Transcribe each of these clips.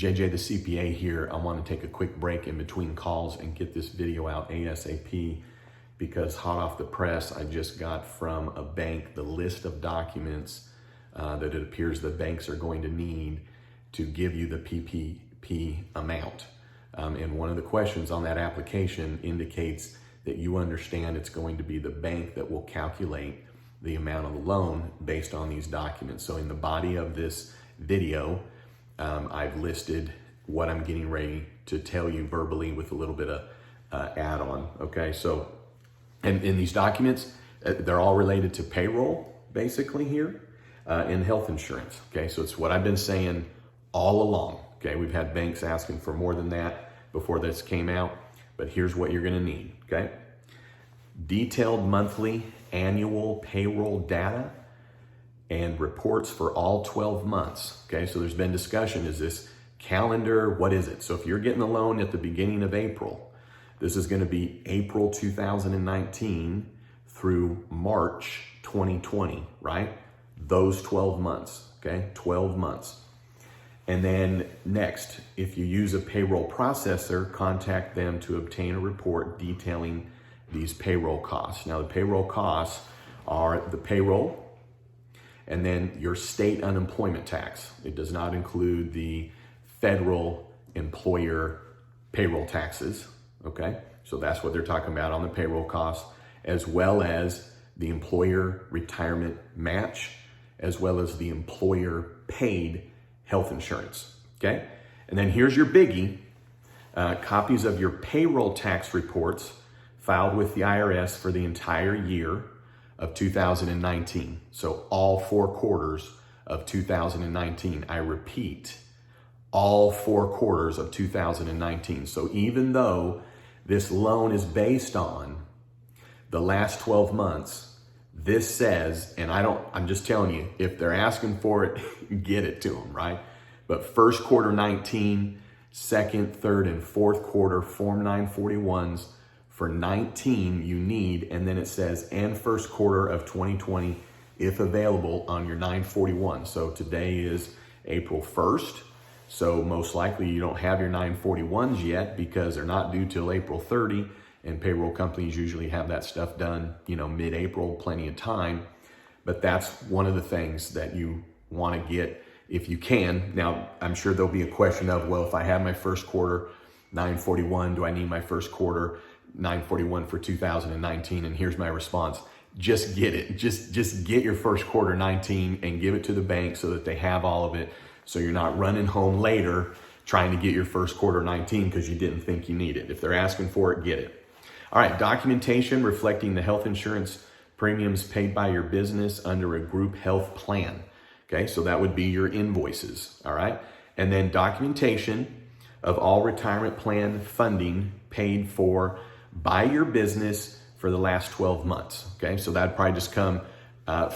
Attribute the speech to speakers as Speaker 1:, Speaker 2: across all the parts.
Speaker 1: JJ the CPA here. I want to take a quick break in between calls and get this video out ASAP because hot off the press, I just got from a bank the list of documents that it appears the banks are going to need to give you the PPP amount. And one of the questions on that application indicates that you understand it's going to be the bank that will calculate the amount of the loan based on these documents. So in the body of this video, I've listed what I'm getting ready to tell you verbally with a little bit of add-on, okay? So, and in these documents, they're all related to payroll, basically here, and health insurance, okay? So it's what I've been saying all along, okay? We've had banks asking for more than that before this came out, but here's what you're gonna need, okay? Detailed monthly, annual payroll data and reports for all 12 months, okay? So there's been discussion, is this calendar, what is it? So if you're getting the loan at the beginning of April, this is gonna be April 2019 through March 2020, right? Those 12 months, okay? 12 months. And then next, if you use a payroll processor, contact them to obtain a report detailing these payroll costs. Now the payroll costs are the payroll and then your state unemployment tax. It does not include the federal employer payroll taxes, okay? So that's what they're talking about on the payroll costs, as well as the employer retirement match, as well as the employer paid health insurance, okay? And then here's your biggie, copies of your payroll tax reports filed with the IRS for the entire year of 2019. So all 4 quarters of 2019. I repeat, all 4 quarters of 2019. So even though this loan is based on the last 12 months, this says, and I'm just telling you, if they're asking for it, get it to them, right? But first quarter 19, second, third, and fourth quarter Form 941s for 19 you need, and then it says, and first quarter of 2020, if available, on your 941. So today is April 1st. So most likely you don't have your 941s yet because they're not due till April 30, and payroll companies usually have that stuff done, mid-April, plenty of time. But that's one of the things that you want to get if you can. Now, I'm sure there'll be a question of, well, if I have my first quarter 941, do I need my first quarter 941 for 2019? And here's my response. Just get it. Just get your first quarter 19 and give it to the bank so that they have all of it. So you're not running home later trying to get your first quarter 19 because you didn't think you need it. If they're asking for it, get it. All right, documentation reflecting the health insurance premiums paid by your business under a group health plan. Okay, so that would be your invoices, all right? And then documentation of all retirement plan funding paid for by your business for the last 12 months, okay? So that'd probably just come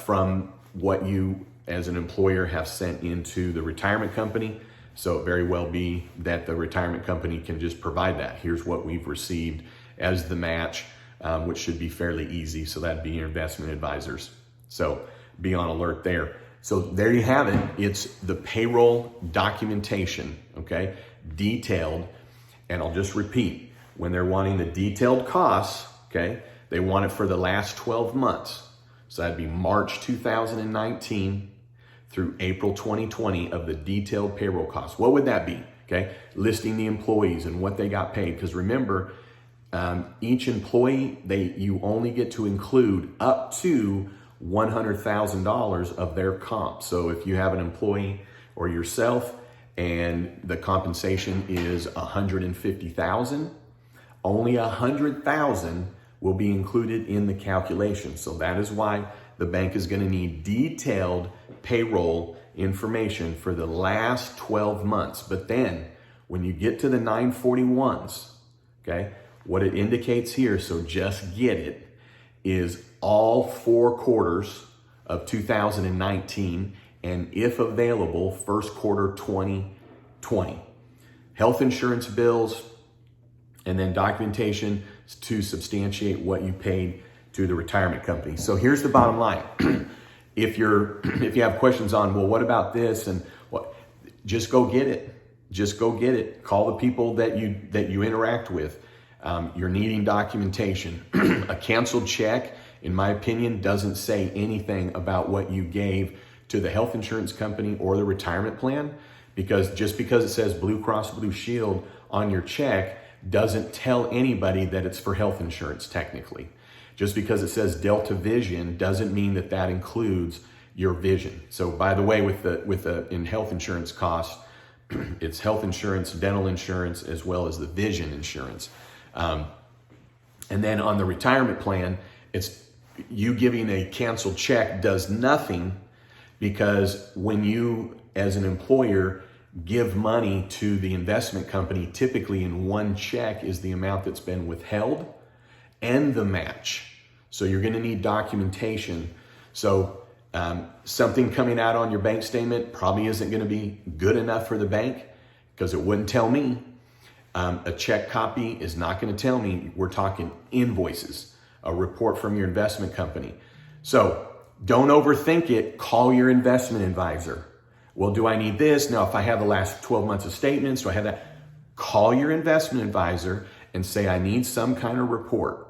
Speaker 1: from what you as an employer have sent into the retirement company. So it very well be that the retirement company can just provide that. Here's what we've received as the match, which should be fairly easy. So that'd be your investment advisors. So be on alert there. So there you have it. It's the payroll documentation, okay? Detailed, and I'll just repeat, when they're wanting the detailed costs, okay, they want it for the last 12 months. So that'd be March 2019 through April 2020 of the detailed payroll costs. What would that be? Okay, listing the employees and what they got paid. Because remember, each employee, you only get to include up to $100,000 of their comp. So if you have an employee or yourself and the compensation is $150,000, only $100,000 will be included in the calculation. So that is why the bank is going to need detailed payroll information for the last 12 months. But then when you get to the 941s, okay, what it indicates here, so just get it, is all 4 quarters of 2019, and if available, first quarter 2020. Health insurance bills, and then documentation to substantiate what you paid to the retirement company. So here's the bottom line. If you have questions on, well, what about this and what, just go get it. just go get it. Call the people that you interact with. You're needing documentation. A canceled check, in my opinion, doesn't say anything about what you gave to the health insurance company or the retirement plan, because just because it says Blue Cross Blue Shield on your check doesn't tell anybody that it's for health insurance technically. Just because it says Delta Vision doesn't mean that that includes your vision. So by the way, in health insurance costs, it's health insurance, dental insurance, as well as the vision insurance. And then on the retirement plan, it's you giving a canceled check does nothing, because when you, as an employer, give money to the investment company, typically in one check is the amount that's been withheld and the match. So you're going to need documentation. So something coming out on your bank statement probably isn't going to be good enough for the bank, because it wouldn't tell me. A check copy is not going to tell me. We're talking invoices, a report from your investment company. So don't overthink it. Call your investment advisor. Well, do I need this? Now, if I have the last 12 months of statements, do I have that? Call your investment advisor and say, I need some kind of report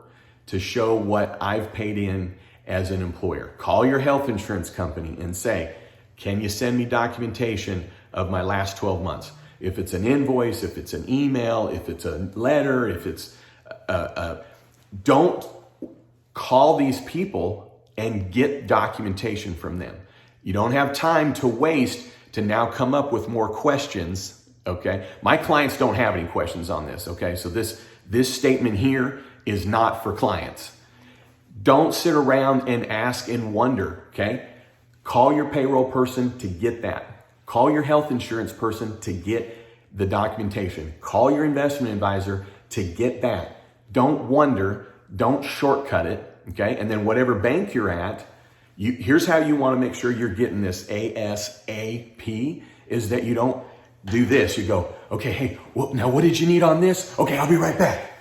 Speaker 1: to show what I've paid in as an employer. Call your health insurance company and say, can you send me documentation of my last 12 months? If it's an invoice, if it's an email, if it's a letter, if it's don't call these people and get documentation from them. You don't have time to waste to now come up with more questions, okay? My clients don't have any questions on this, okay? So this statement here is not for clients. Don't sit around and ask and wonder, okay? Call your payroll person to get that. Call your health insurance person to get the documentation. Call your investment advisor to get that. Don't wonder, don't shortcut it, okay? And then whatever bank you're at, here's how you want to make sure you're getting this ASAP, is that you don't do this. You go, okay, hey, well, now what did you need on this? Okay, I'll be right back.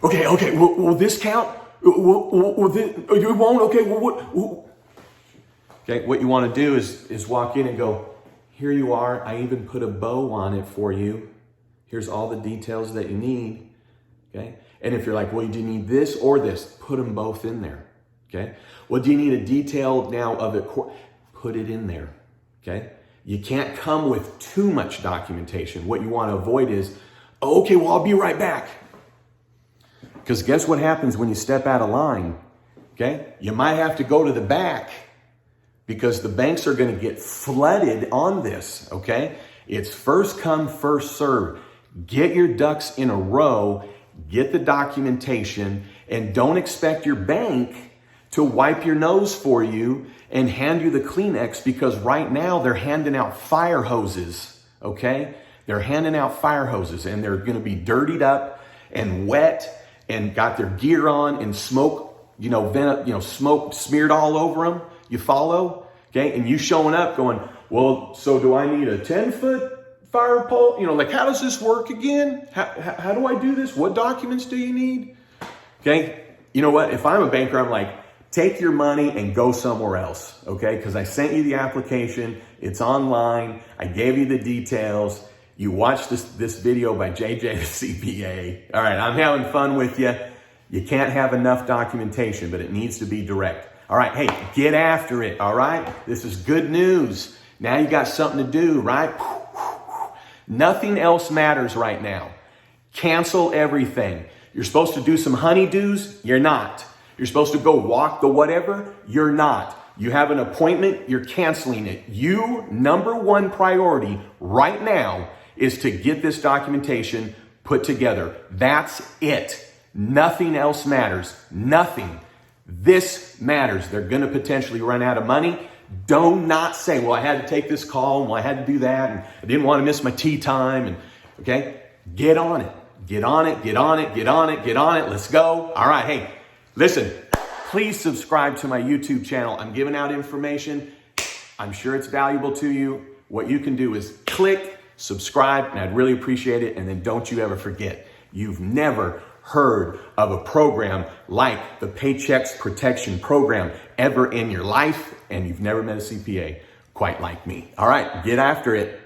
Speaker 1: Okay, will this count? Will this, you won't? Okay, well, what? Okay, what you want to do is walk in and go, here you are. I even put a bow on it for you. Here's all the details that you need, okay? And if you're like, well, do you need this or this? Put them both in there, okay? Well, do you need a detail now of it? Put it in there, okay? You can't come with too much documentation. What you want to avoid is, oh, okay, well, I'll be right back. Because guess what happens when you step out of line, okay? You might have to go to the back, because the banks are going to get flooded on this, okay? It's first come, first serve. Get your ducks in a row, get the documentation, and don't expect your bank to wipe your nose for you and hand you the Kleenex, because right now they're handing out fire hoses, okay? They're handing out fire hoses, and they're going to be dirtied up and wet and got their gear on and smoke, smoke smeared all over them. You follow? Okay. And you showing up going, well, so do I need a 10-foot fire pole? How does this work again? How do I do this? What documents do you need? Okay. You know what? If I'm a banker, I'm like, take your money and go somewhere else. Okay. Because I sent you the application. It's online. I gave you the details. You watched this video by JJ the CPA. All right. I'm having fun with you. You can't have enough documentation, but it needs to be direct. All right, hey, get after it, all right? This is good news. Now you got something to do, right? Nothing else matters right now. Cancel everything. You're supposed to do some honeydews? You're not. You're supposed to go walk the whatever? You're not. You have an appointment? You're canceling it. Number one priority right now is to get this documentation put together. That's it. Nothing else matters. Nothing. This matters. They're going to potentially run out of money. Do not say, well, I had to take this call, and well, I had to do that, and I didn't want to miss my tea time. And okay, get on it. Get on it. Get on it. Get on it. Get on it. Let's go. All right. Hey, listen, please subscribe to my YouTube channel. I'm giving out information. I'm sure it's valuable to you. What you can do is click subscribe, and I'd really appreciate it. And then don't you ever forget, you've never heard of a program like the Paychex Protection Program ever in your life, and you've never met a CPA quite like me. All right, get after it.